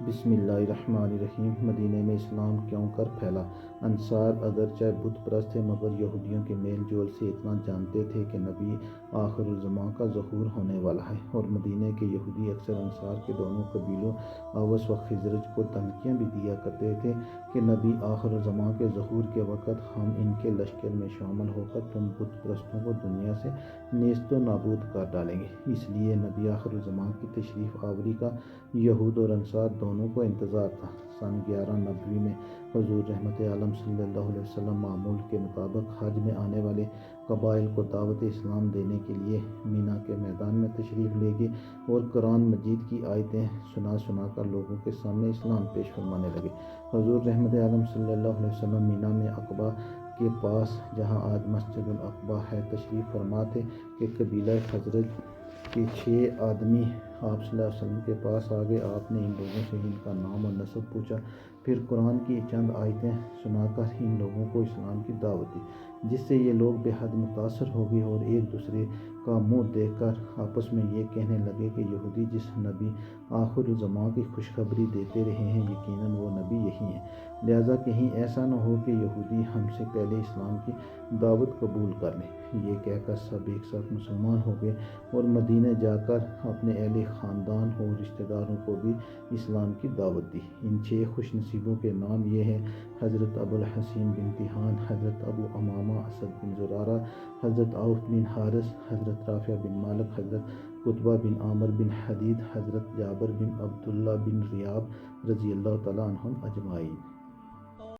بسم اللہ الرحمن الرحیم۔ مدینہ میں اسلام کیوں کر پھیلا؟ انصار اگرچہ بت پرست تھے مگر یہودیوں کے میل جول سے اتنا جانتے تھے کہ نبی آخر الزماں کا ظہور ہونے والا ہے، اور مدینہ کے یہودی اکثر انصار کے دونوں قبیلوں اوس و خزرج کو دھمکیاں بھی دیا کرتے تھے کہ نبی آخر الزماں کے ظہور کے وقت ہم ان کے لشکر میں شامل ہو کر تم بت پرستوں کو دنیا سے نیست و نابود کر ڈالیں گے۔ اس لیے نبی آخر الزماں کی تشریف آوری کا یہود اور انصار دونوں کو انتظار تھا۔ سن 1190 میں حضور رحمت عالم صلی اللہ علیہ وسلم معمول کے مطابق حج میں آنے والے قبائل کو دعوت اسلام دینے کے لیے مینا کے میدان میں تشریف لے گئے اور قرآن مجید کی آیتیں سنا کر لوگوں کے سامنے اسلام پیش فرمانے لگے۔ حضور رحمت عالم صلی اللہ علیہ وسلم مینا میں عقبہ کے پاس، جہاں آج مسجد العقبہ ہے، تشریف فرما تھے کہ قبیلہ خزرج کے 6 آدمی آپ صلی اللہ علیہ وسلم کے پاس آ گئے۔ آپ نے ان لوگوں سے ان کا نام و نسب پوچھا، پھر قرآن کی چند آیتیں سنا کر ان لوگوں کو اسلام کی دعوت دی، جس سے یہ لوگ بے حد متاثر ہو گئے اور ایک دوسرے کا منہ دیکھ کر آپس میں یہ کہنے لگے کہ یہودی جس نبی آخر الزماں کی خوشخبری دیتے رہے ہیں، یقیناً وہ نبی یہی ہیں، لہٰذا کہیں ایسا نہ ہو کہ یہودی ہم سے پہلے اسلام کی دعوت قبول کر لیں۔ یہ کہہ کر سب ایک ساتھ مسلمان ہو گئے اور مدینہ جا کر اپنے اہل خاندان اور رشتہ داروں کو بھی اسلام کی دعوت دی۔ ان 6 خوش نصیبوں کے نام یہ ہیں: حضرت ابو الحسین بن تیہان، حضرت ابو امامہ اسد بن زرارہ، حضرت عوف بن حارث، حضرت رافع بن مالک، حضرت قتبہ بن عامر بن حدید، حضرت جابر بن عبداللہ بن ریاب رضی اللہ تعالیٰ عنہم اجمعین۔